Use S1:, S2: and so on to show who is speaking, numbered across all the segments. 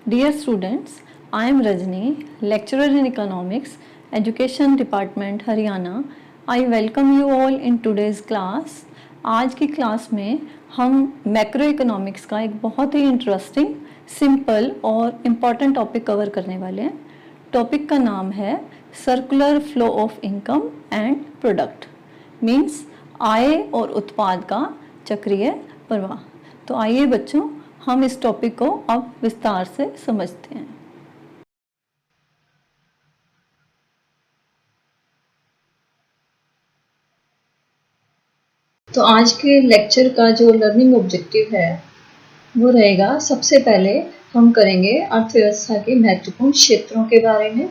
S1: Dear students, I am Rajni, lecturer in Economics, Education Department, Haryana. I welcome you all in today's class. आज की class में हम macro economics का एक बहुत ही इंटरेस्टिंग, सिंपल और इम्पॉर्टेंट टॉपिक कवर करने वाले हैं. टॉपिक का नाम है circular flow of income and product, means आय और उत्पाद का चक्रीय प्रवाह. तो आइए बच्चों, हम इस टॉपिक को अब विस्तार से समझते हैं. तो आज के लेक्चर का जो लर्निंग ऑब्जेक्टिव है वो रहेगा, सबसे पहले हम करेंगे अर्थव्यवस्था के महत्वपूर्ण क्षेत्रों के बारे में.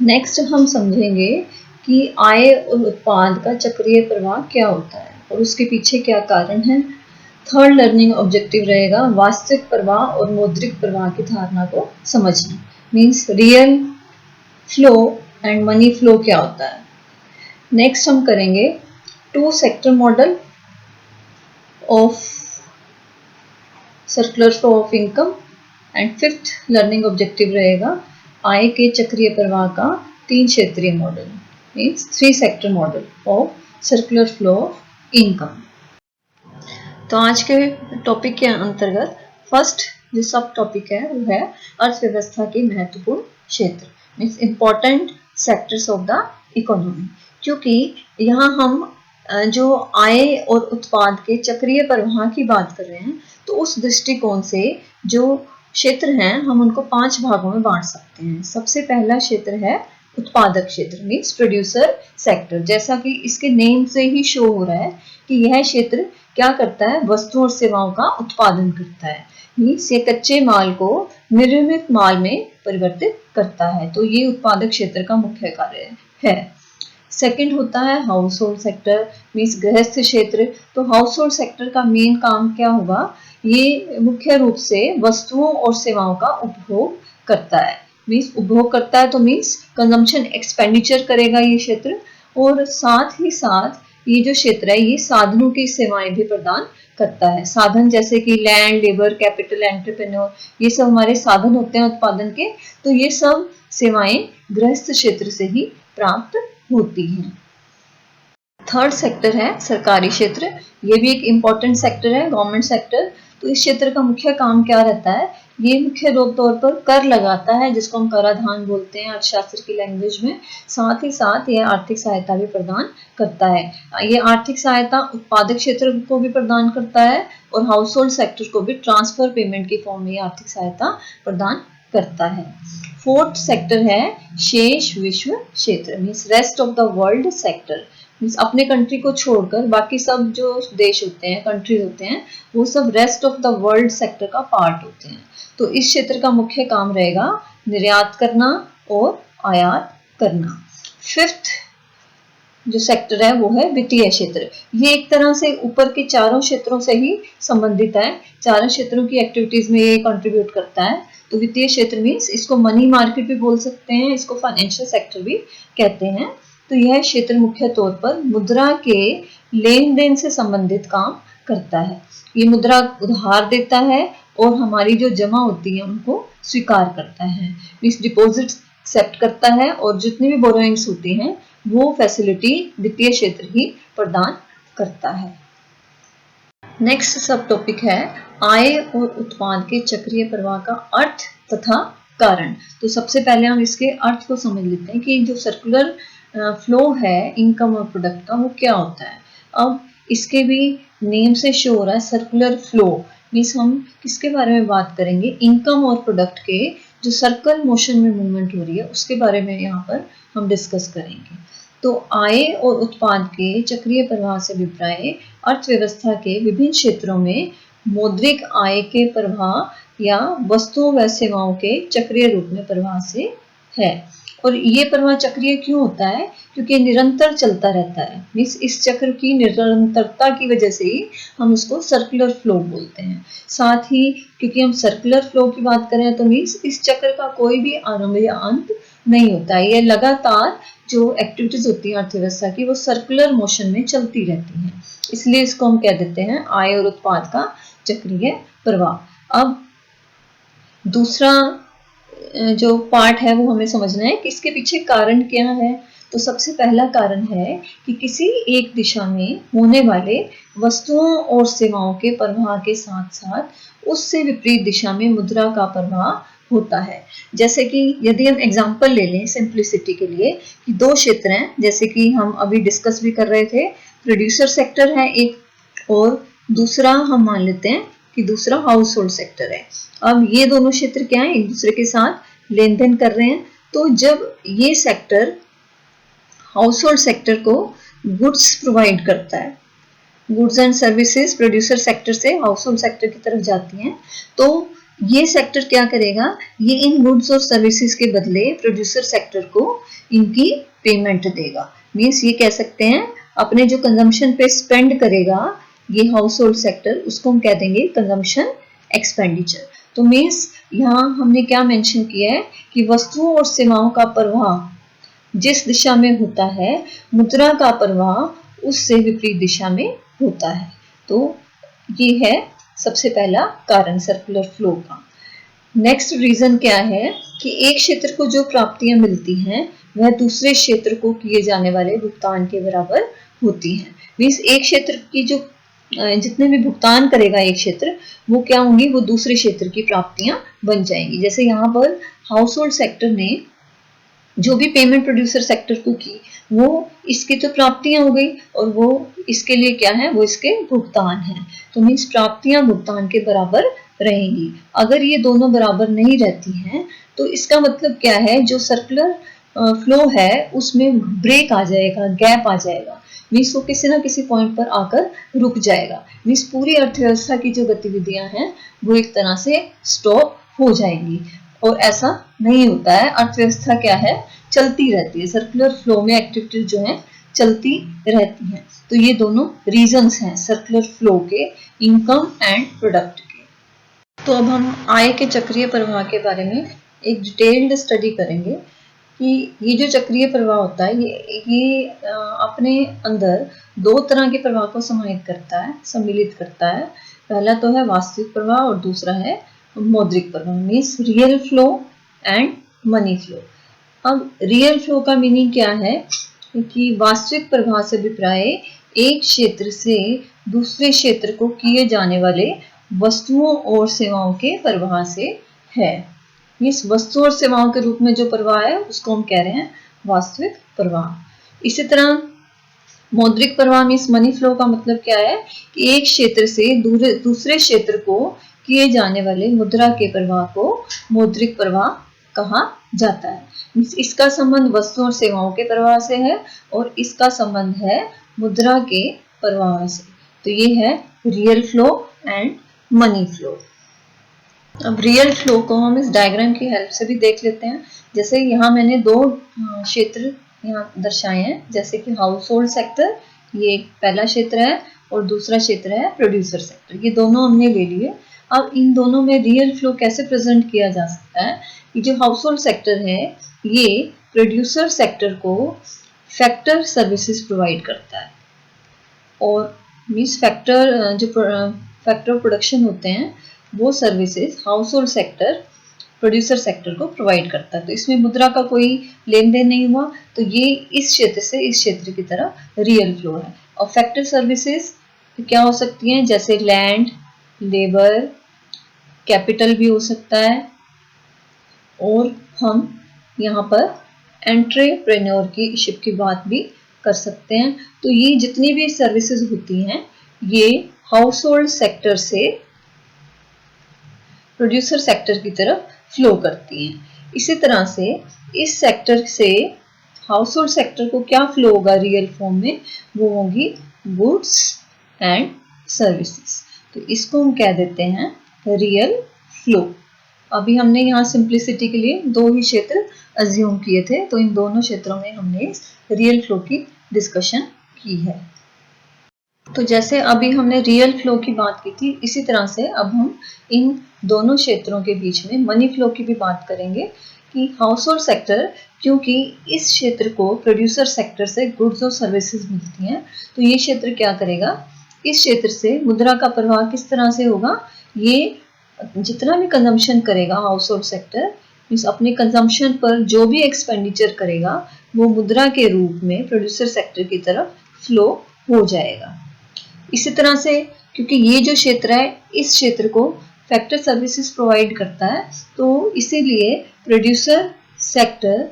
S1: नेक्स्ट हम समझेंगे कि आय और उत्पाद का चक्रीय प्रवाह क्या होता है और उसके पीछे क्या कारण है. थर्ड लर्निंग ऑब्जेक्टिव रहेगा वास्तविक प्रवाह और मौद्रिक प्रवाह की धारणा को समझना, means real flow and money flow क्या होता है. नेक्स्ट हम करेंगे two sector model of circular flow of income and fifth learning objective रहेगा आय के चक्रीय प्रवाह का तीन क्षेत्रीय model, means three sector model of circular flow of income. तो आज के टॉपिक के अंतर्गत फर्स्ट जो सब टॉपिक है वो है अर्थव्यवस्था के महत्वपूर्ण क्षेत्र, means important sectors of the economy. क्योंकि यहाँ हम जो आय और उत्पाद के चक्रीय प्रवाह की बात कर रहे हैं, तो उस दृष्टिकोण से जो क्षेत्र हैं हम उनको 5 भागों में बांट सकते हैं. सबसे पहला क्षेत्र है उत्पादक क्षेत्र, मीन्स प्रोड्यूसर सेक्टर. जैसा कि इसके नेम से ही शो हो रहा है कि यह क्षेत्र क्या करता है, वस्तुओं और सेवाओं का उत्पादन करता है, मीन्स ये कच्चे माल को निर्मित माल में परिवर्तित करता है. तो ये उत्पादक क्षेत्र का मुख्य कार्य है. सेकंड होता है हाउस होल्ड सेक्टर, मीन्स गृहस्थ क्षेत्र. तो हाउस होल्ड सेक्टर का मेन काम क्या होगा, ये मुख्य रूप से वस्तुओं और सेवाओं का उपभोग करता है. मीन्स उपभोग करता है तो मीन्स कंजम्पशन एक्सपेंडिचर करेगा ये क्षेत्र. और साथ ही साथ ये जो क्षेत्र है ये साधनों की सेवाएं भी प्रदान करता है. साधन जैसे कि लैंड, लेबर, कैपिटल, एंटरप्रेन्योर, ये सब हमारे साधन होते हैं उत्पादन के. तो ये सब सेवाएं गृहस्थ क्षेत्र से ही प्राप्त होती हैं. थर्ड सेक्टर है सरकारी क्षेत्र. ये भी एक इम्पॉर्टेंट सेक्टर है, गवर्नमेंट सेक्टर. तो इस क्षेत्र का मुख्य काम क्या रहता है, ये मुख्य रूप तौर पर कर लगाता है, जिसको हम कराधान बोलते हैं अर्थशास्त्र की लैंग्वेज में. साथ ही साथ यह आर्थिक सहायता भी प्रदान करता है. ये आर्थिक सहायता उत्पादक क्षेत्र को भी प्रदान करता है और हाउस होल्ड सेक्टर को भी ट्रांसफर पेमेंट की फॉर्म में आर्थिक सहायता प्रदान करता है. फोर्थ सेक्टर है शेष विश्व क्षेत्र, means rest of the world sector. Means अपने कंट्री को छोड़कर बाकी सब जो देश होते हैं, कंट्रीज होते हैं, वो सब rest of the world sector का पार्ट होते हैं. तो इस क्षेत्र का मुख्य काम रहेगा निर्यात करना और आयात करना. फिफ्थ जो सेक्टर है वो है वित्तीय क्षेत्र. ये एक तरह से ऊपर के चारों क्षेत्रों से ही संबंधित है. चारों क्षेत्रों की एक्टिविटीज में ये कंट्रीब्यूट करता है. तो वित्तीय क्षेत्र मीन्स इसको मनी मार्केट भी बोल सकते हैं, इसको फाइनेंशियल सेक्टर भी कहते हैं. तो यह क्षेत्र मुख्य तौर पर मुद्रा के लेन देन से संबंधित काम करता है. ये मुद्रा उधार देता है और हमारी जो जमा होती है उनको स्वीकार करता है, मीन्स डिपॉजिट एक्सेप्ट करता है. और जितनी भी बोरोइंग्स होती हैं वो फैसिलिटी वित्तीय क्षेत्र ही प्रदान करता है. नेक्स्ट सब टॉपिक है आय और उत्पाद के चक्रीय प्रवाह का अर्थ तथा कारण. तो सबसे पहले हम इसके अर्थ को समझ लेते हैं कि जो सर्कुलर फ्लो है इनकम और प्रोडक्ट का वो क्या होता है. अब इसके भी नेम से शो हो रहा है सर्कुलर फ्लो, मीन्स हम किसके बारे में बात करेंगे, इनकम और प्रोडक्ट के जो सर्कल मोशन में मूवमेंट हो रही है उसके बारे में यहाँ पर हम डिस्कस करेंगे. तो आय और उत्पाद के चक्रीय प्रवाह से अभिप्राय अर्थव्यवस्था के विभिन्न क्षेत्रों में मौद्रिक आय के प्रवाह या वस्तुओं व सेवाओं के चक्रीय रूप में प्रवाह से है. और ये प्रवाह चक्रीय क्यों होता है, क्योंकि निरंतर चलता रहता है. मीन्स इस चक्र की निरंतरता की वजह से ही हम इसको सर्कुलर फ्लो बोलते हैं. साथ ही क्योंकि हम सर्कुलर फ्लो की बात करें तो मीन्स इस चक्र का कोई भी आरंभ या अंत नहीं होता है. ये लगातार जो एक्टिविटीज होती है अर्थव्यवस्था की वो सर्कुलर मोशन में चलती रहती हैं. इसलिए इसको हम कह देते हैं आय और उत्पाद का चक्रीय प्रवाह. अब दूसरा जो पार्ट है वो हमें समझना है कि इसके पीछे कारण क्या है। तो सबसे पहला कारण है कि किसी एक दिशा में होने वाले वस्तुओं और सेवाओं के प्रवाह के साथ साथ उससे विपरीत दिशा में मुद्रा का प्रवाह होता है। जैसे कि यदि हम एग्जांपल ले लें सिंप्लिसिटी के लिए कि दो क्षेत्र हैं, जैसे कि हम अभी डिस्कस भी कर रहे थे, प्रोड्यूसर सेक्टर है एक और दूसरा हम मान लेते हैं कि दूसरा हाउस होल्ड सेक्टर है। अब ये दोनों क्षेत्र क्या है, एक दूसरे के साथ लेन देन कर रहे हैं। तो जब ये सेक्टर हाउस होल्ड सेक्टर को गुड्स प्रोवाइड करता है, goods and services producer sector से हाउस होल्ड सेक्टर की तरफ जाती हैं, तो ये सेक्टर क्या करेगा, ये इन गुड्स और सर्विसेज के बदले प्रोड्यूसर सेक्टर को इनकी पेमेंट देगा। मीन्स ये कह सकते हैं अपने जो कंजम्पशन पे स्पेंड करेगा ये हाउस होल्ड सेक्टर, उसको हम कह देंगे कंजम्पशन एक्सपेंडिचर। तो मीन्स यहाँ हमने क्या मेंशन किया है कि वस्तुओं और सेवाओं का प्रवाह जिस दिशा में होता है, मुद्रा का प्रवाह उससे विपरीत दिशा में होता है। तो ये है सबसे पहला कारण सर्कुलर फ्लो का। नेक्स्ट रीजन क्या है कि एक क्षेत्र को जो प्राप्तियां मिलती हैं वह दूसरे क्षेत्र को किए जाने वाले भुगतान के बराबर होती हैं। मीन्स एक क्षेत्र की जो जितने भी भुगतान करेगा एक क्षेत्र, वो क्या होंगी, वो दूसरे क्षेत्र की प्राप्तियां बन जाएंगी। जैसे यहाँ पर हाउस होल्ड सेक्टर ने जो भी पेमेंट प्रोड्यूसर सेक्टर को की, वो इसकी तो प्राप्तियां हो गई और वो इसके लिए क्या है, वो इसके भुगतान है। तो मीन्स प्राप्तियां भुगतान के बराबर रहेंगी। अगर ये दोनों बराबर नहीं रहती हैं तो इसका मतलब क्या है, जो सर्कुलर फ्लो है उसमें ब्रेक आ जाएगा, गैप आ जाएगा। मीन्स वो किसी ना किसी पॉइंट पर आकर रुक जाएगा। मीन्स पूरी अर्थव्यवस्था की जो गतिविधियां हैं वो एक तरह से स्टॉप हो जाएंगी। और ऐसा नहीं होता है, अर्थव्यवस्था क्या है, चलती रहती है। सर्कुलर फ्लो में एक्टिविटीज जो है चलती रहती हैं। तो ये दोनों रीजंस हैं सर्कुलर फ्लो के, इनकम एंड प्रोडक्ट के। तो अब हम आय के चक्रीय प्रवाह के बारे में एक डिटेल्ड स्टडी करेंगे कि ये जो चक्रीय प्रवाह होता है ये अपने अंदर दो तरह के प्रवाह को सम्मिलित करता है। पहला तो है वास्तविक प्रवाह और दूसरा है मौद्रिक प्रवाह, means real flow and money flow. अब रियल फ्लो का मीनिंग क्या है कि वास्तविक प्रवाह से अभिप्राय एक क्षेत्र से दूसरे क्षेत्र को किए जाने वाले वस्तुओं और सेवाओं के प्रवाह से है। इस वस्तु और सेवाओं के रूप में जो प्रवाह है उसको हम कह रहे हैं वास्तविक प्रवाह। इसी तरह मौद्रिक प्रवाह मीन्स मनी फ्लो का मतलब क्या है कि एक क्षेत्र से दूसरे क्षेत्र को किए जाने वाले मुद्रा के प्रवाह को मौद्रिक प्रवाह कहा जाता है। इसका संबंध वस्तुओं और सेवाओं के प्रवाह से है और इसका संबंध है मुद्रा के प्रवाह से। तो ये है real flow and money flow. अब रियल फ्लो को हम इस डायग्राम की हेल्प से भी देख लेते हैं। जैसे यहाँ मैंने दो क्षेत्र यहाँ दर्शाए हैं, जैसे कि हाउस होल्ड सेक्टर, ये पहला क्षेत्र है, और दूसरा क्षेत्र है प्रोड्यूसर सेक्टर। ये दोनों हमने ले लिए। अब इन दोनों में रियल फ्लो कैसे प्रेजेंट किया जा सकता है कि जो हाउस होल्ड सेक्टर है ये प्रोड्यूसर सेक्टर को फैक्टर सर्विसेज प्रोवाइड करता है, और मीन्स फैक्टर जो फैक्टर प्रोडक्शन होते हैं वो services house hold sector producer sector को प्रोवाइड करता है। तो इसमें मुद्रा का कोई लेन देन नहीं हुआ, तो ये इस क्षेत्र से इस क्षेत्र की तरफ रियल फ्लो है। और फैक्टर सर्विसेज क्या हो सकती हैं, जैसे लैंड, लेबर, कैपिटल भी हो सकता है, और हम यहाँ पर एंट्रेप्रेन्योरशिप की बात भी कर सकते हैं। तो ये जितनी भी सर्विसेज होती हैं ये हाउस होल्ड सेक्टर से प्रोड्यूसर सेक्टर की तरफ फ्लो करती हैं। इसी तरह से इस सेक्टर से हाउस होल्ड सेक्टर को क्या फ्लो होगा रियल फॉर्म में, वो होगी गुड्स एंड सर्विसेज। तो इसको हम कह देते हैं रियल फ्लो। अभी हमने यहाँ सिंप्लिसिटी के लिए दो ही क्षेत्र अज्यूम किए थे, तो इन दोनों क्षेत्रों में हमने रियल फ्लो की डिस्कशन की है। तो जैसे अभी हमने रियल फ्लो की बात की थी, इसी तरह से अब हम इन दोनों क्षेत्रों के बीच में मनी फ्लो की भी बात करेंगे कि हाउस होल्ड सेक्टर, क्योंकि इस क्षेत्र को प्रोड्यूसर सेक्टर से गुड्स और सर्विसेज मिलती हैं, तो ये क्षेत्र क्या करेगा, इस क्षेत्र से मुद्रा का प्रवाह किस तरह से होगा, ये जितना भी कंजम्पशन करेगा हाउस होल्ड सेक्टर, मीन्स अपने कंजम्पशन पर जो भी एक्सपेंडिचर करेगा वो मुद्रा के रूप में प्रोड्यूसर सेक्टर की तरफ फ्लो हो जाएगा। इसी तरह से क्योंकि ये जो क्षेत्र है इस क्षेत्र को फैक्टर सर्विसेज प्रोवाइड करता है, तो इसीलिए producer sector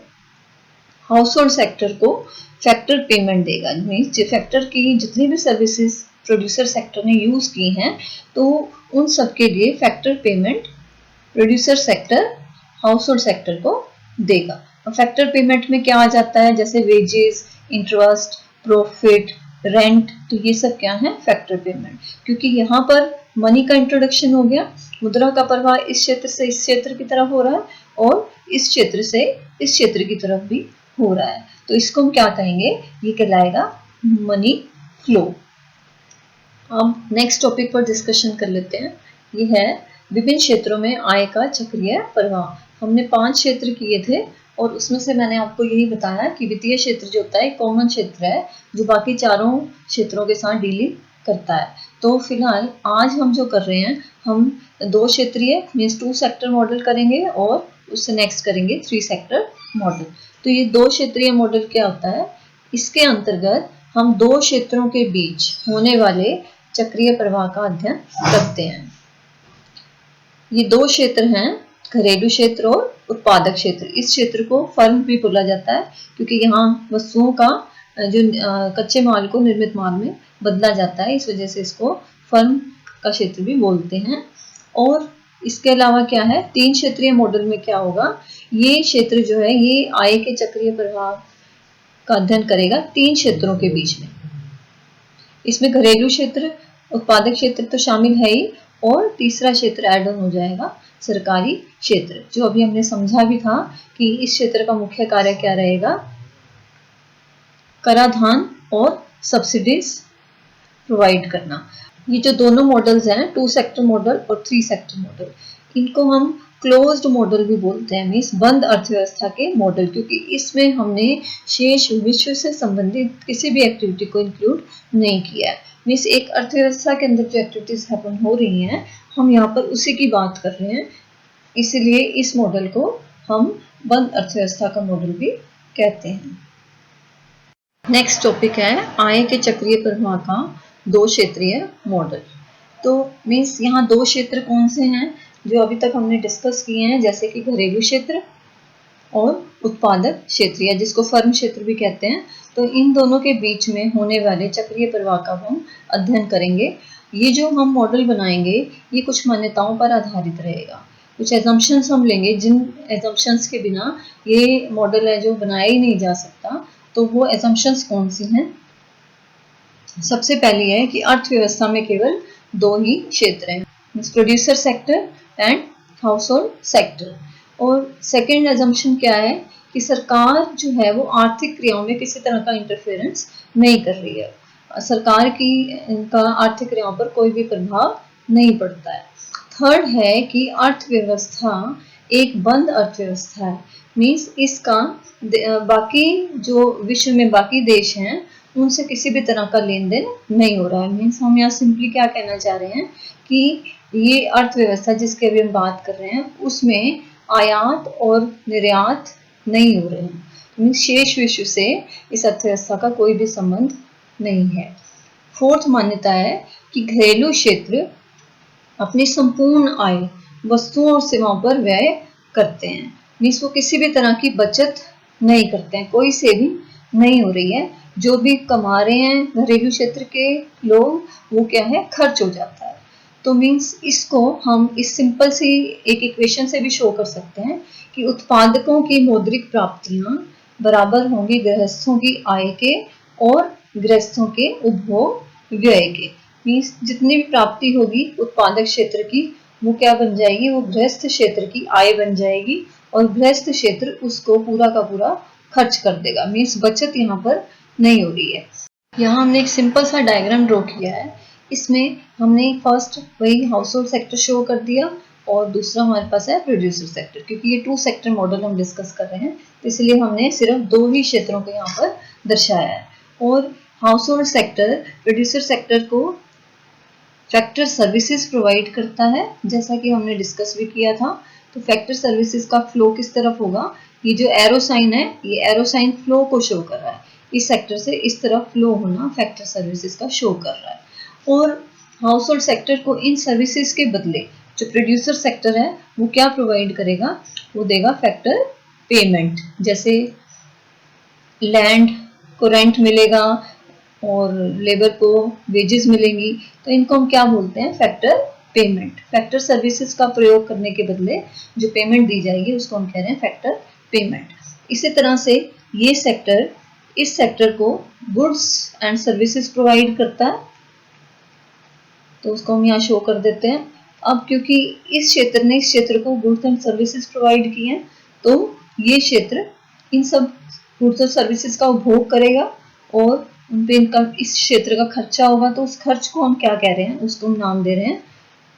S1: house hold sector को फैक्टर पेमेंट देगा। मीन्स फैक्टर की जितनी भी सर्विसेज प्रोड्यूसर सेक्टर ने यूज की हैं तो उन सब के लिए factor payment producer sector house hold sector को देगा। और फैक्टर पेमेंट में क्या आ जाता है, जैसे वेजेस, इंटरेस्ट, प्रॉफिट, रेंट, तो ये सब क्या है फैक्टर पेमेंट। क्योंकि यहाँ पर मनी का इंट्रोडक्शन हो गया, मुद्रा का प्रवाह इस क्षेत्र से इस क्षेत्र की तरफ हो रहा है और इस क्षेत्र से इस क्षेत्र की तरफ भी हो रहा है, तो इसको हम क्या कहेंगे, ये कहलाएगा मनी फ्लो। अब नेक्स्ट टॉपिक पर डिस्कशन कर लेते हैं, ये है विभिन्न क्षेत्रों में आय का चक्रीय प्रवाह। हमने 5 क्षेत्र किए थे और उसमें से मैंने आपको यही बताया कि वित्तीय क्षेत्र जो होता है कॉमन क्षेत्र है जो बाकी चारों क्षेत्रों के साथ डीलिंग करता है। तो फिलहाल आज हम जो कर रहे हैं, हम 2 क्षेत्रीय मीन्स 2 सेक्टर मॉडल करेंगे और उससे नेक्स्ट करेंगे 3 सेक्टर मॉडल। तो ये 2 क्षेत्रीय मॉडल क्या होता है, इसके अंतर्गत हम 2 क्षेत्रों के बीच होने वाले चक्रीय प्रवाह का अध्ययन करते हैं। ये 2 क्षेत्र हैं, घरेलू क्षेत्र और उत्पादक क्षेत्र। इस क्षेत्र को फर्म भी बोला जाता है क्योंकि यहाँ वस्तुओं का जो कच्चे माल को निर्मित माल में बदला जाता है, इस वजह से इसको फर्म का क्षेत्र भी बोलते हैं। और इसके अलावा क्या है, 3 क्षेत्रीय मॉडल में क्या होगा, ये क्षेत्र जो है ये आय के चक्रीय प्रवाह का अध्ययन करेगा 3 क्षेत्रों के बीच में। इसमें घरेलू क्षेत्र, उत्पादक क्षेत्र तो शामिल है ही, और तीसरा क्षेत्र ऐड ऑन हो जाएगा सरकारी क्षेत्र, जो अभी हमने समझा भी था कि इस क्षेत्र का मुख्य कार्य क्या रहेगा, कराधान और सब्सिडीज प्रोवाइड करना। ये जो दोनों मॉडल्स हैं 2 सेक्टर मॉडल और 3 सेक्टर मॉडल, इनको हम क्लोज्ड मॉडल भी बोलते हैं, मीन्स बंद अर्थव्यवस्था के मॉडल, क्योंकि इसमें हमने शेष विश्व से संबंधित किसी भी एक्टिविटी को इंक्लूड नहीं किया है। मीन्स एक अर्थव्यवस्था के अंदर जो एक्टिविटीज हैपन हो रही हैं हम यहाँ पर उसी की बात कर रहे हैं, इसीलिए इस मॉडल को हम बंद अर्थव्यवस्था का मॉडल भी कहते हैं। नेक्स्ट टॉपिक है आय के चक्रीय प्रवाह का 2 क्षेत्रीय मॉडल। तो मीन्स यहाँ 2 क्षेत्र कौन से हैं जो अभी तक हमने डिस्कस किए हैं, जैसे कि घरेलू क्षेत्र और उत्पादक क्षेत्र या जिसको फर्म क्षेत्र भी कहते हैं। तो इन दोनों के बीच में होने वाले चक्रीय प्रवाह का हम अध्ययन करेंगे। ये जो हम मॉडल बनाएंगे ये कुछ मान्यताओं पर आधारित रहेगा, कुछ एजम्पशंस हम लेंगे जिन एजम्पशंस के बिना ये मॉडल है जो बनाया ही नहीं जा सकता। तो वो एजम्पशंस कौन सी हैं, सबसे पहली है कि अर्थव्यवस्था में केवल 2 ही क्षेत्र हैं, producer sector and house hold sector. और सेकेंड एजम्पशन क्या है कि सरकार जो है वो आर्थिक क्रियाओं में किसी तरह का इंटरफेरेंस नहीं कर रही है, सरकार की इनका आर्थिक क्रियाओं पर कोई भी प्रभाव नहीं पड़ता है। थर्ड है कि अर्थव्यवस्था एक बंद अर्थव्यवस्था है, मीन्स इसका बाकी जो विश्व में बाकी देश हैं उनसे किसी भी तरह का लेन देन नहीं हो रहा है। मीन्स हम यहाँ सिंपली क्या कहना चाह रहे हैं कि ये अर्थव्यवस्था जिसके अभी हम बात कर रहे हैं उसमें आयात और निर्यात नहीं हो रहे हैं, मीन्स शेष विश्व से इस अर्थव्यवस्था का कोई भी संबंध नहीं है। फोर्थ मान्यता है कि घरेलू क्षेत्र अपनी संपूर्ण आय वस्तुओं और सेवाओं पर व्यय करते हैं, मीन्स वो किसी भी तरह की बचत नहीं करते हैं, कोई सेविंग नहीं हो रही है, जो भी कमा रहे हैं घरेलू क्षेत्र के लोग वो क्या है खर्च हो जाता है। तो मीन्स इसको हम इस सिंपल सी एक इक्वेशन से भी शो कर सकते हैं कि उत्पादकों की मौद्रिक प्राप्तियां बराबर होंगी गृहस्थों की आय के और गृहस्थों के उपभोग व्यय के। मीन्स जितनी भी प्राप्ति होगी उत्पादक क्षेत्र की वो क्या बन जाएगी, वो गृहस्थ क्षेत्र की आय बन जाएगी और गृहस्थ क्षेत्र उसको पूरा का पूरा खर्च कर देगा, मीन्स बचत यहाँ पर नहीं हो रही है। यहाँ हमने एक सिंपल सा डायग्राम ड्रॉ किया है, इसमें हमने फर्स्ट वही हाउस होल्ड सेक्टर शो कर दिया और दूसरा हमारे पास है प्रोड्यूसर सेक्टर, क्योंकि ये 2 सेक्टर मॉडल हम डिस्कस कर रहे हैं इसलिए हमने सिर्फ 2 ही क्षेत्रों को यहाँ पर दर्शाया है। और house hold sector producer sector को फैक्टर सर्विसेज प्रोवाइड करता है, जैसा कि हमने डिस्कस भी किया था। तो फैक्टर सर्विसेज का फ्लो किस तरफ होगा, ये जो एरो साइन है ये एरो साइन फ्लो को शो कर रहा है, इस सेक्टर से इस तरफ फ्लो होना फैक्टर सर्विसेज का शो कर रहा है। और हाउस होल्ड सेक्टर को इन सर्विसेज के बदले जो प्रोड्यूसर सेक्टर है वो क्या प्रोवाइड करेगा, वो देगा फैक्टर पेमेंट, जैसे लैंड को रेंट मिलेगा और लेबर को वेजेस मिलेंगी, तो इनको हम क्या बोलते हैं, फैक्टर पेमेंट। फैक्टर सर्विसेज का प्रयोग करने के बदले जो पेमेंट दी जाएगी उसको हम कह रहे हैं फैक्टर पेमेंट। इसी तरह से ये सेक्टर इस सेक्टर को गुड्स एंड सर्विसेज प्रोवाइड करता है, तो उसको हम यहाँ शो कर देते हैं। अब क्योंकि इस क्षेत्र ने इस क्षेत्र को गुड्स एंड सर्विसेज प्रोवाइड किए हैं, तो ये क्षेत्र इन सब गुड्स और सर्विसेज का उपभोग करेगा और उन पे इनका इस क्षेत्र का खर्चा होगा, तो उस खर्च को हम क्या कह रहे हैं, उसको हम नाम दे रहे हैं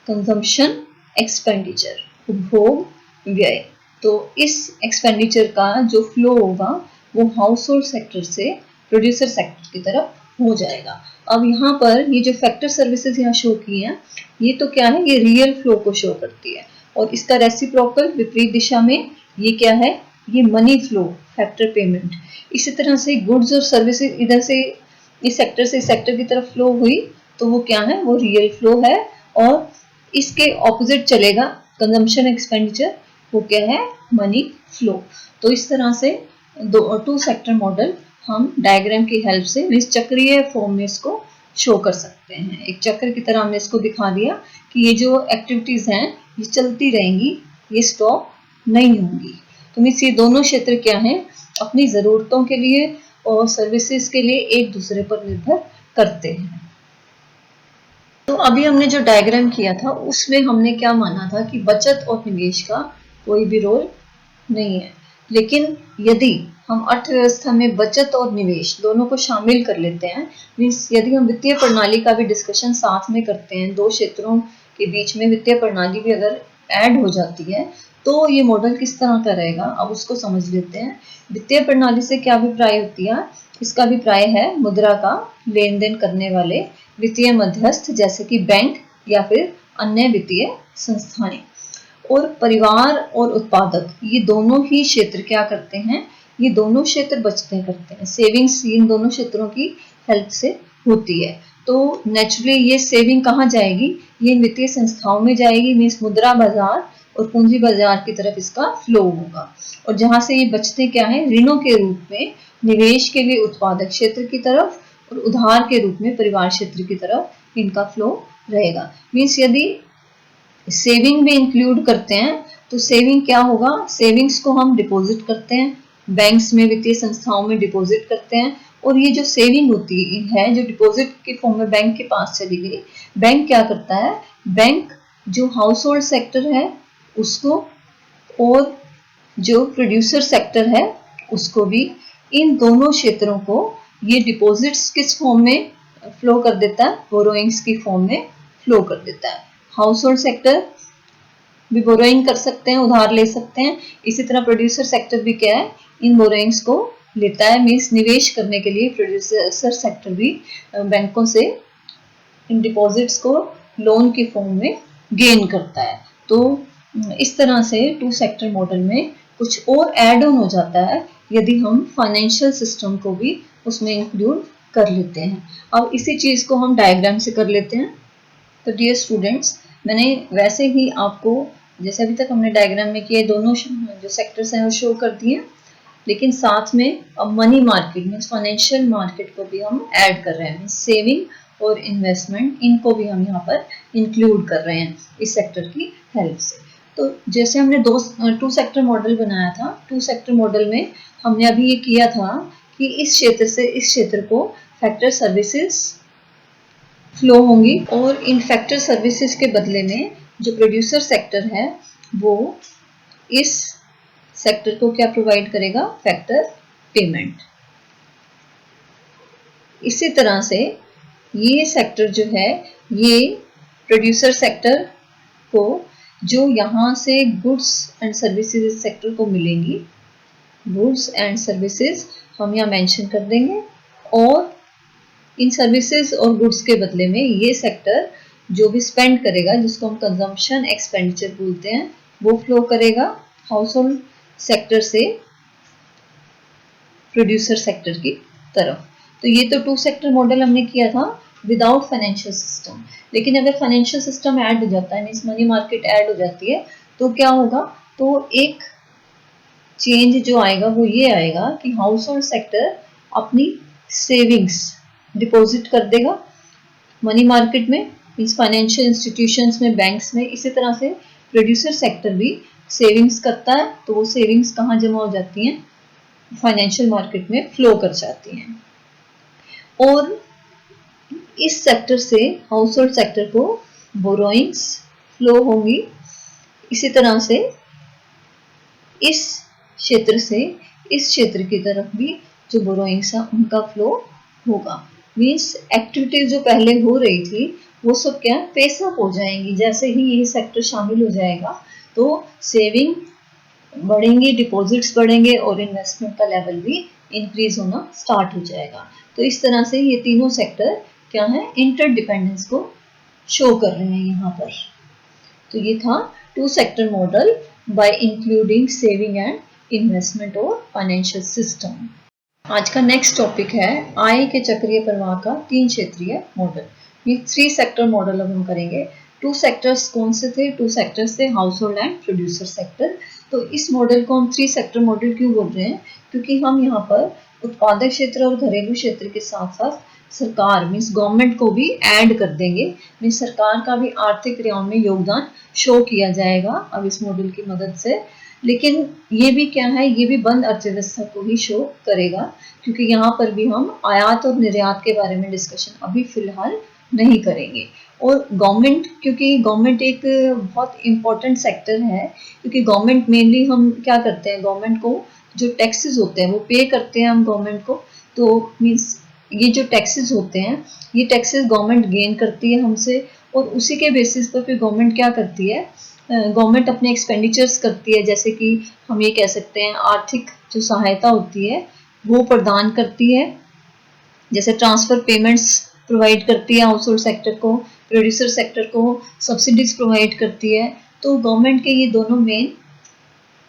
S1: कंजम्पशन एक्सपेंडिचर, उपभोग व्यय। तो इस एक्सपेंडिचर का जो फ्लो होगा वो हाउस होल्ड सेक्टर से प्रोड्यूसर सेक्टर की तरफ हो जाएगा। अब यहाँ पर ये जो फैक्टर सर्विसेज यहाँ शो की हैं, ये तो क्या है, ये रियल फ्लो को शो करती है, और इसका रेसिप्रोकल विपरीत दिशा में ये क्या है, ये मनी फ्लो फैक्टर पेमेंट। इसी तरह से गुड्स और सर्विसेज इधर से इस सेक्टर से इस सेक्टर की तरफ फ्लो हुई, तो वो क्या है, वो रियल फ्लो है। और इसके ऑपोजिट चलेगा कंजम्पशन एक्सपेंडिचर, वो क्या है, मनी फ्लो। तो इस तरह से टू सेक्टर मॉडल हम डायग्राम की हेल्प से इस चक्रीय फॉर्म में इसको शो कर सकते हैं। एक चक्र की तरह हमने इसको दिखा दिया कि ये जो एक्टिविटीज हैं ये चलती रहेंगी, ये स्टॉप नहीं होंगी। तो मीन्स ये दोनों क्षेत्र क्या हैं, अपनी ज़रूरतों के लिए और सर्विसेज के लिए एक दूसरे पर निर्भर करते हैं। तो अभी हमने जो डायग्राम किया था उसमें हमने क्या माना था कि बचत और निवेश का कोई भी रोल नहीं है, लेकिन यदि हम अर्थव्यवस्था में बचत और निवेश दोनों को शामिल कर लेते हैं, मीन्स यदि हम वित्तीय प्रणाली का भी डिस्कशन साथ में करते हैं, दो क्षेत्रों के बीच में वित्तीय प्रणाली भी अगर ऐड हो जाती है, तो ये मॉडल किस तरह का रहेगा, अब उसको समझ लेते हैं। वित्तीय प्रणाली से क्या अभिप्राय होती है, इसका अभिप्राय है मुद्रा का लेन देन करने वाले वित्तीय मध्यस्थ, जैसे कि बैंक या फिर अन्य वित्तीय संस्थाएं। और परिवार और उत्पादक ये दोनों ही क्षेत्र क्या करते हैं, ये दोनों क्षेत्र बचतें करते हैं, सेविंग्स इन दोनों क्षेत्रों की हेल्प से होती है। तो नेचुरली ये सेविंग कहाँ जाएगी, ये वित्तीय संस्थाओं में जाएगी, मीन्स मुद्रा बाजार और पूंजी बाजार की तरफ इसका फ्लो होगा। और जहां से ये बचते क्या है, ऋणों के रूप में निवेश के लिए उत्पादक क्षेत्र की तरफ और उधार के रूप में परिवार क्षेत्र की तरफ इनका फ्लो रहेगा। मीन्स यदि सेविंग भी इंक्लूड करते हैं तो सेविंग क्या होगा, सेविंग्स को हम डिपॉजिट करते हैं बैंक्स में, वित्तीय संस्थाओं में डिपॉजिट करते हैं, और ये जो सेविंग होती है जो डिपॉजिट के फॉर्म में बैंक के पास चली गई, बैंक क्या करता है, बैंक जो हाउस होल्ड सेक्टर है उसको और जो प्रोड्यूसर सेक्टर है उसको भी, इन दोनों क्षेत्रों को ये डिपॉजिट्स किस फॉर्म में फ्लो कर देता है, बोरोइंग्स की फॉर्म में फ्लो कर देता है। हाउस होल्ड सेक्टर भी बोरोइंग कर सकते हैं, उधार ले सकते हैं, इसी तरह प्रोड्यूसर सेक्टर भी क्या है, इन बोरोइंग्स को लेता है। मीन्स निवेश करने के लिए प्रोड्यूसर सेक्टर भी बैंकों से इन डिपॉजिट्स को लोन की फॉर्म में गेन करता है। तो इस तरह से टू सेक्टर मॉडल में कुछ और ऐड ऑन हो जाता है यदि हम फाइनेंशियल सिस्टम को भी उसमें इंक्लूड कर लेते हैं। अब इसी चीज़ को हम डायग्राम से कर लेते हैं। तो डियर स्टूडेंट्स, मैंने वैसे ही आपको जैसे अभी तक हमने डायग्राम में किए दोनों जो सेक्टर्स हैं वो शो कर दिए, लेकिन साथ में अब money market means financial market को भी हम ऐड कर रहे हैं, सेविंग और इन्वेस्टमेंट इनको भी हम यहाँ पर इंक्लूड कर रहे हैं इस सेक्टर की हेल्प से। तो जैसे हमने टू सेक्टर मॉडल बनाया था, टू सेक्टर मॉडल में हमने अभी ये किया था कि इस क्षेत्र से इस क्षेत्र को फैक्टर सर्विसेज फ्लो होंगी, और इन फैक्टर सर्विसेज के बदले में जो प्रोड्यूसर सेक्टर है वो इस सेक्टर को क्या प्रोवाइड करेगा, फैक्टर पेमेंट। इसी तरह से ये सेक्टर जो है ये प्रोड्यूसर सेक्टर को जो यहाँ से गुड्स एंड सर्विसेज सेक्टर को मिलेंगी, गुड्स एंड सर्विसेज हम यहाँ मेंशन कर देंगे, और इन सर्विसेज और गुड्स के बदले में ये सेक्टर जो भी स्पेंड करेगा जिसको हम कंजम्पशन एक्सपेंडिचर बोलते हैं वो फ्लो करेगा हाउस होल्ड सेक्टर से प्रोड्यूसर सेक्टर की तरफ। तो ये तो टू सेक्टर मॉडल हमने किया था विदाउट फाइनेंशियल सिस्टम। लेकिन अगर फाइनेंशियल सिस्टम ऐड हो जाता है, मीन्स मनी मार्केट ऐड हो जाती है, तो क्या होगा, तो एक चेंज जो आएगा वो ये आएगा कि हाउस होल्ड सेक्टर अपनी सेविंग्स डिपॉजिट कर देगा मनी मार्केट में, मीन्स फाइनेंशियल इंस्टीट्यूशंस में, बैंक्स में। इसी तरह से प्रोड्यूसर सेक्टर भी सेविंग्स करता है, तो वो सेविंग्स कहाँ जमा हो जाती हैं, फाइनेंशियल मार्केट में फ्लो कर जाती हैं। और इस सेक्टर से हाउस होल्ड सेक्टर को बोरोइंग्स फ्लो होंगी। इसी तरह से इस क्षेत्र से इस क्षेत्र की तरफ भी जो बोरोइंग्स है उनका फ्लो होगा। मीन्स एक्टिविटीज जो पहले हो रही थी वो सब क्या पैसा हो जाएंगी। जैसे ही ये सेक्टर शामिल हो जाएगा तो सेविंग बढ़ेंगी, डिपॉजिट्स बढ़ेंगे और इन्वेस्टमेंट का लेवल भी इंक्रीज होना स्टार्ट हो जाएगा। तो इस तरह से ये तीनों सेक्टर क्या है, इंटरडिपेंडेंस को शो कर रहे हैं यहाँ पर। तो ये था two sector model by including saving and investment और फाइनेंशियल सिस्टम। आज का नेक्स्ट टॉपिक है आय के चक्रीय प्रवाह का तीन क्षेत्रीय मॉडल। ये थ्री सेक्टर मॉडल अब हम करेंगे। टू सेक्टर्स कौन से थे, टू सेक्टर्स थे house hold and producer sector. तो इस मॉडल को हम थ्री सेक्टर मॉडल क्यों बोल रहे हैं, क्योंकि हम यहाँ पर उत्पादक क्षेत्र और घरेलू क्षेत्र के साथ साथ सरकार मीन्स गवर्नमेंट को भी ऐड कर देंगे। मीन्स सरकार का भी आर्थिक क्रियाओं में योगदान शो किया जाएगा अब इस मॉडल की मदद से। लेकिन ये भी क्या है, ये भी बंद अर्थव्यवस्था को ही शो करेगा, क्योंकि यहाँ पर भी हम आयात और निर्यात के बारे में डिस्कशन अभी फिलहाल नहीं करेंगे। और गवर्नमेंट, क्योंकि गवर्नमेंट एक बहुत इम्पोर्टेंट सेक्टर है, क्योंकि गवर्नमेंट मेनली हम क्या करते हैं, गवर्नमेंट को जो टैक्सेस होते हैं वो पे करते हैं हम गवर्नमेंट को। तो मीन्स ये जो टैक्सेस होते हैं, ये टैक्सेस गवर्नमेंट गेन करती है हमसे, और उसी के बेसिस पर फिर गवर्नमेंट क्या करती है, गवर्नमेंट अपने एक्सपेंडिचर्स करती है। जैसे कि हम ये कह सकते हैं आर्थिक जो सहायता होती है वो प्रदान करती है, जैसे ट्रांसफर पेमेंट्स प्रोवाइड करती है हाउस होल्ड सेक्टर को, प्रोड्यूसर सेक्टर को सब्सिडीज प्रोवाइड करती है। तो गवर्नमेंट के ये दोनों मेन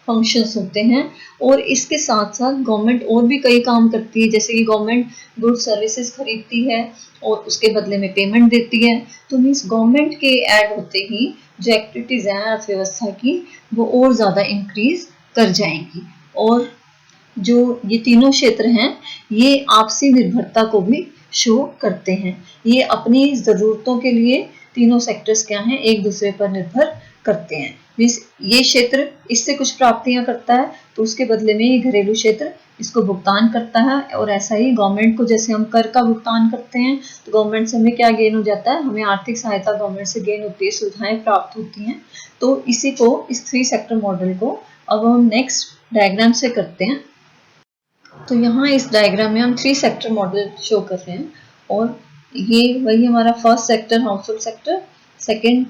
S1: फंक्शंस होते हैं। और इसके साथ साथ गवर्नमेंट और भी कई काम करती है, जैसे कि गवर्नमेंट गुड्स सर्विसेज खरीदती है और उसके बदले में पेमेंट देती है। तो मीन्स गवर्नमेंट के ऐड होते ही जो एक्टिविटीज हैं अर्थव्यवस्था की वो और ज़्यादा इंक्रीज कर जाएंगी। और जो ये तीनों क्षेत्र हैं ये आपसी निर्भरता को भी शो करते हैं। ये अपनी ज़रूरतों के लिए तीनों सेक्टर्स क्या हैं, एक दूसरे पर निर्भर करते हैं। मीन्स ये क्षेत्र इससे कुछ प्राप्तियां करता है तो उसके बदले में ये घरेलू क्षेत्र इसको भुगतान करता है। और ऐसा ही गवर्नमेंट को, जैसे हम कर का भुगतान करते हैं तो गवर्नमेंट से हमें क्या गेन हो जाता है, हमें आर्थिक सहायता गवर्नमेंट से गेन होती है, सुविधाएं प्राप्त होती हैं। तो इसी को, इस थ्री सेक्टर मॉडल को अब हम नेक्स्ट डायग्राम से करते हैं। तो यहाँ इस डायग्राम में हम थ्री सेक्टर मॉडल शो कर रहे हैं, और ये वही हमारा first sector house hold sector, second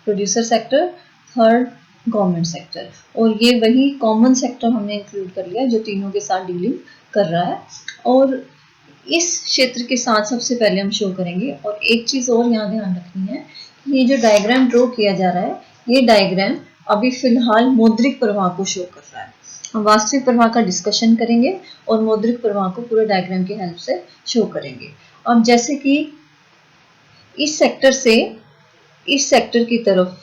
S1: producer sector, third government sector, और ये वही कॉमन सेक्टर हमने इंक्लूड कर लिया जो तीनों के साथ डीलिंग कर रहा है। और इस क्षेत्र के साथ सबसे पहले हम शो करेंगे। और एक चीज़ और यहाँ ध्यान रखनी है, ये जो डायग्राम ड्रॉ किया जा रहा है ये डायग्राम अभी फिलहाल मौद्रिक प्रवाह को शो कर रहा है। हम वास्तविक प्रवाह का डिस्कशन करेंगे और मौद्रिक प्रवाह को पूरे डायग्राम की हेल्प से शो करेंगे। अब जैसे कि इस सेक्टर से इस सेक्टर की तरफ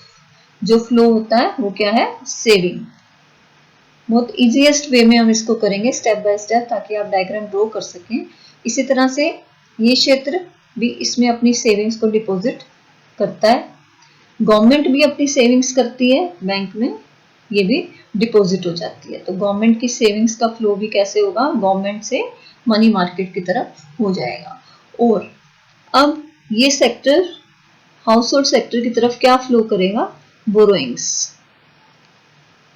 S1: जो फ्लो होता है वो क्या है, सेविंग। बहुत इजीएस्ट वे में हम इसको करेंगे स्टेप बाय स्टेप, ताकि आप डायग्राम ड्रॉ कर सकें। इसी तरह से ये क्षेत्र भी इसमें अपनी सेविंग्स को डिपॉजिट करता है, गवर्नमेंट भी अपनी सेविंग्स करती है बैंक में, ये भी डिपॉजिट हो जाती है। तो गवर्नमेंट की सेविंग्स का फ्लो भी कैसे होगा, गवर्नमेंट से मनी मार्केट की तरफ हो जाएगा। और अब ये सेक्टर हाउस होल्ड सेक्टर की तरफ क्या फ्लो करेगा, बोरोइंग्स।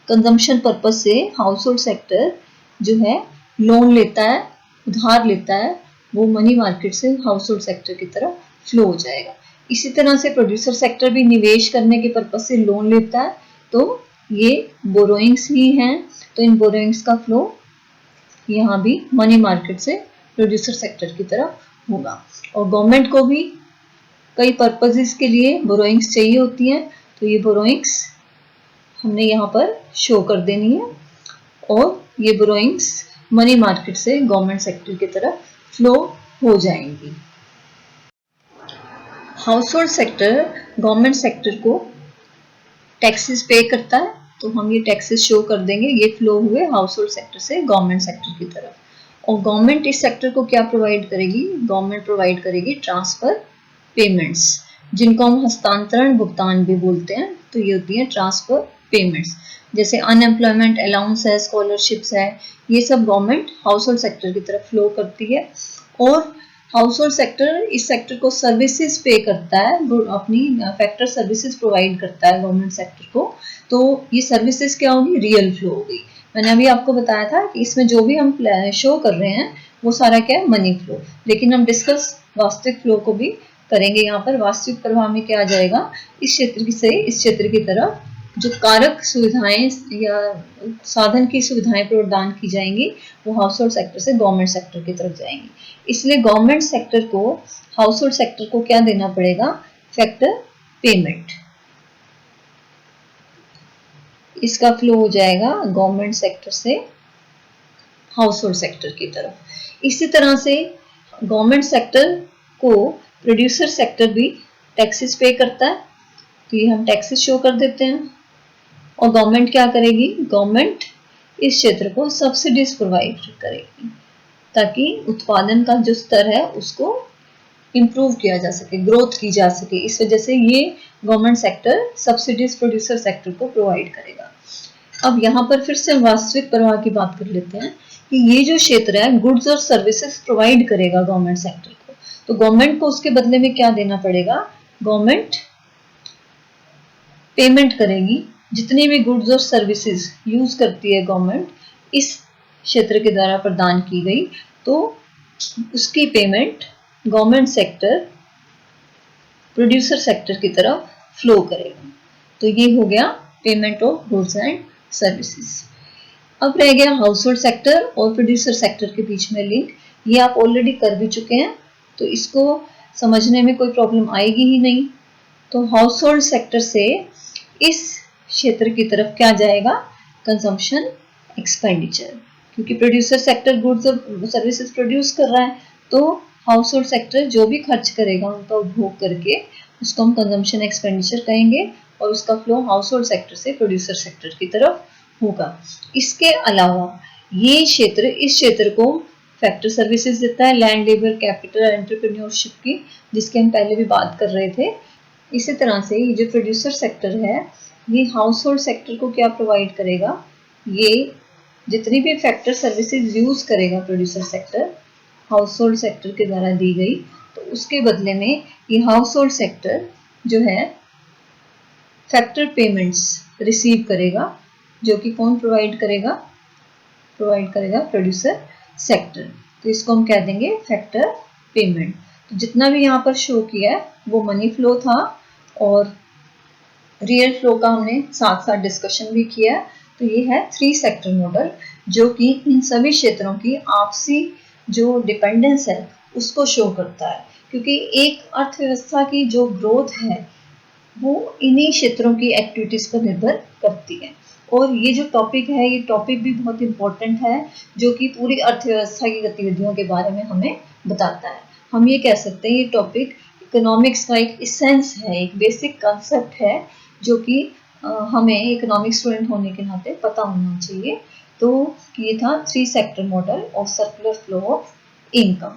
S1: कंजम्पशन पर्पस से हाउस होल्ड सेक्टर जो है लोन लेता है, उधार लेता है, वो मनी मार्केट से हाउस होल्ड सेक्टर की तरफ फ्लो हो जाएगा। इसी तरह से प्रोड्यूसर सेक्टर भी निवेश करने के पर्पस से लोन लेता है, तो ये बोरोइंग्स ही हैं। तो इन बोरोइंग्स का फ्लो यहाँ भी मनी मार्केट से प्रोड्यूसर सेक्टर की तरफ होगा। और गवर्नमेंट को भी कई पर्पसेस के लिए बोरोइंग्स चाहिए होती हैं, तो ये बोरोइंग्स हमने यहाँ पर शो कर देनी है और ये बोरोइंग्स मनी मार्केट से गवर्नमेंट सेक्टर की तरफ फ्लो हो जाएंगी। House hold sector government sector को टैक्सेस पे करता है, तो हम ये टैक्सेस शो कर देंगे, ये फ्लो हुए हाउस होल्ड सेक्टर से गवर्नमेंट सेक्टर की तरफ। और गवर्नमेंट इस सेक्टर को क्या प्रोवाइड करेगी? गवर्नमेंट प्रोवाइड करेगी ट्रांसफर पेमेंट्स, जिनको हम हस्तांतरण भुगतान भी बोलते हैं। तो ये होती है ट्रांसफर पेमेंट्स, जैसे अनएम्प्लॉयमेंट अलाउंस है, स्कॉलरशिप्स है, ये सब गवर्नमेंट हाउस होल्ड सेक्टर की तरफ फ्लो करती है। और हाउस होल्ड सेक्टर इस सेक्टर को सर्विसेज पे करता है, अपनी फैक्टर सर्विसेज प्रोवाइड करता है गवर्नमेंट सेक्टर को। तो ये सर्विसेज क्या होगी? रियल फ्लो होगी। मैंने अभी आपको बताया था कि इसमें जो भी हम शो कर रहे हैं वो सारा क्या है? Money flow. लेकिन हम डिस्कस वास्तविक फ्लो को भी करेंगे। यहाँ पर वास्तविक प्रवाह में क्या आ जाएगा? इस क्षेत्र से इस क्षेत्र की तरफ जो कारक सुविधाएं या साधन की सुविधाएं प्रदान की जाएंगी वो हाउस होल्ड सेक्टर से गवर्नमेंट सेक्टर की तरफ जाएंगी। इसलिए गवर्नमेंट सेक्टर को, हाउस होल्ड सेक्टर को क्या देना पड़ेगा? Factor payment. इसका फ्लो हो जाएगा गवर्नमेंट सेक्टर से हाउस होल्ड सेक्टर की तरफ। इसी तरह से गवर्नमेंट सेक्टर को प्रोड्यूसर सेक्टर भी टैक्सेस पे करता है, तो ये हम टैक्सेस शो कर देते हैं। और गवर्नमेंट क्या करेगी? गवर्नमेंट इस क्षेत्र को सब्सिडीज प्रोवाइड करेगी ताकि उत्पादन का जो स्तर है उसको इम्प्रूव किया जा सके, ग्रोथ की जा सके। इस वजह से ये government sector subsidies producer sector को प्रोवाइड करेगा। अब यहाँ पर फिर से हम वास्तविक प्रवाह की बात कर लेते हैं कि ये जो क्षेत्र है गुड्स और सर्विसेज प्रोवाइड करेगा गवर्नमेंट सेक्टर को, तो गवर्नमेंट को उसके बदले में क्या देना पड़ेगा? गवर्नमेंट पेमेंट करेगी। जितनी भी गुड्स और सर्विसेज यूज करती है गवर्नमेंट इस क्षेत्र के द्वारा प्रदान की गई, तो उसकी payment government sector producer sector की तरफ फ्लो करेगा। तो ये हो गया payment of goods and services. अब रह गया हाउस होल्ड सेक्टर और प्रोड्यूसर सेक्टर के बीच में लिंक। ये आप ऑलरेडी कर भी चुके हैं, तो इसको समझने में कोई प्रॉब्लम आएगी ही नहीं। तो हाउस होल्ड सेक्टर से इस क्षेत्र की तरफ क्या जाएगा? कंजम्पशन एक्सपेंडिचर, क्योंकि प्रोड्यूसर सेक्टर गुड्स और सर्विसेज प्रोड्यूस कर रहा है, तो हाउस होल्ड सेक्टर जो भी खर्च करेगा उनका उपभोग करके उसको हम कंजम्पशन एक्सपेंडिचर कहेंगे और उसका फ्लो हाउस होल्ड सेक्टर से प्रोड्यूसर सेक्टर की तरफ होगा। इसके अलावा ये क्षेत्र, इस क्षेत्र को फैक्टर सर्विसेज देता है, लैंड, लेबर, कैपिटल, एंटरप्रेन्योरशिप की, जिसके हम पहले भी बात कर रहे थे। इसी तरह से ये जो प्रोड्यूसर सेक्टर है ये हाउस होल्ड सेक्टर को क्या प्रोवाइड करेगा? ये जितनी भी फैक्टर सर्विसेज यूज करेगा producer sector house hold sector के द्वारा दी गई, तो उसके बदले में ये हाउस होल्ड सेक्टर जो है फैक्टर पेमेंट्स रिसीव करेगा, जो कि कौन प्रोवाइड करेगा? प्रोवाइड करेगा प्रोड्यूसर सेक्टर। तो इसको हम कह देंगे फैक्टर पेमेंट। तो जितना भी यहाँ पर शो किया है वो मनी फ्लो था और रियल फ्लो का हमने साथ साथ डिस्कशन भी किया। तो ये है 3 सेक्टर मॉडल, जो कि इन सभी क्षेत्रों की आपसी जो डिपेंडेंस है उसको शो करता है, क्योंकि एक अर्थव्यवस्था की जो ग्रोथ है वो इन्हीं क्षेत्रों की एक्टिविटीज पर निर्भर करती है। और ये जो टॉपिक है ये टॉपिक भी बहुत इंपॉर्टेंट है, जो कि पूरी अर्थव्यवस्था की गतिविधियों के बारे में हमें बताता है। हम ये कह सकते हैं ये टॉपिक इकोनॉमिक्स का एक इसेंस है, एक बेसिक कंसेप्ट है, जो कि हमें इकोनॉमिक स्टूडेंट होने के नाते पता होना चाहिए। तो ये था 3 sector model of circular flow of income.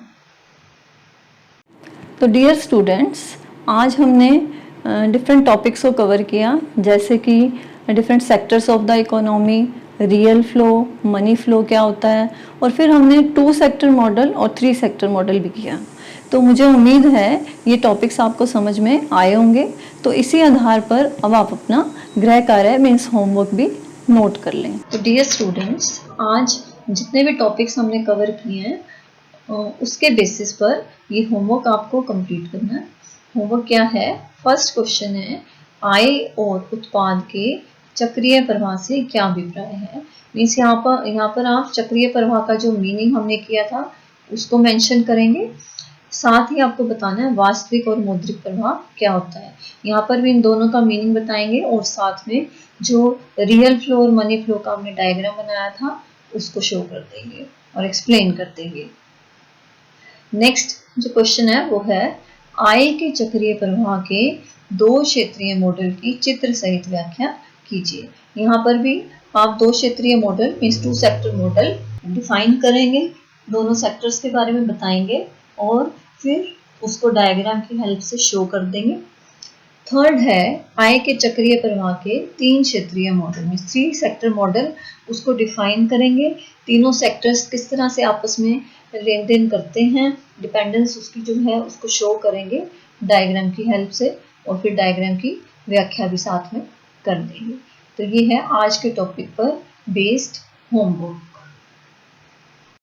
S2: तो डियर स्टूडेंट्स, आज हमने डिफरेंट टॉपिक्स को कवर किया, जैसे कि different sectors of the economy, real flow, money flow क्या होता है, और फिर हमने 2 सेक्टर मॉडल और 3 सेक्टर मॉडल भी किया। तो मुझे उम्मीद है ये टॉपिक्स आपको समझ में आए होंगे। तो इसी आधार पर अब आप अपना गृह कार्य मीन्स होमवर्क भी नोट कर लें।
S1: तो डियर स्टूडेंट्स, आज जितने भी टॉपिक्स हमने कवर किए हैं उसके बेसिस पर ये होमवर्क आपको कंप्लीट करना है। होमवर्क क्या है? फर्स्ट क्वेश्चन है, आय और उत्पाद के चक्रीय प्रवाह से क्या अभिप्राय है। मीन्स यहाँ पर आप चक्रीय प्रवाह का जो मीनिंग हमने किया था उसको मेंशन करेंगे। साथ ही आपको बताना है वास्तविक और मौद्रिक प्रवाह क्या होता है। यहाँ पर भी इन दोनों का मीनिंग बताएंगे और साथ में जो रियल फ्लो और मनी फ्लो का हमने डायग्राम बनाया था उसको शो कर देंगे और एक्सप्लेन कर देंगे। नेक्स्ट जो क्वेश्चन है वो है आय के चक्रीय प्रवाह के दो क्षेत्रीय मॉडल की चित्र सहित व्याख्या कीजिए। यहाँ पर भी आप दो क्षेत्रीय model means 2 sector model define करेंगे, दोनों सेक्टर्स के बारे में बताएंगे और फिर उसको डायग्राम की हेल्प से शो कर देंगे। थर्ड है आय के चक्रीय प्रवाह के 3 क्षेत्रीय मॉडल में 3 सेक्टर मॉडल, उसको डिफाइन करेंगे। तीनों सेक्टर्स किस तरह से आपस में लेन देन करते हैं, डिपेंडेंस उसकी जो है उसको शो करेंगे डायग्राम की हेल्प से और फिर डायग्राम की व्याख्या भी साथ में कर देंगे। तो ये है आज के टॉपिक पर बेस्ड होमवर्क।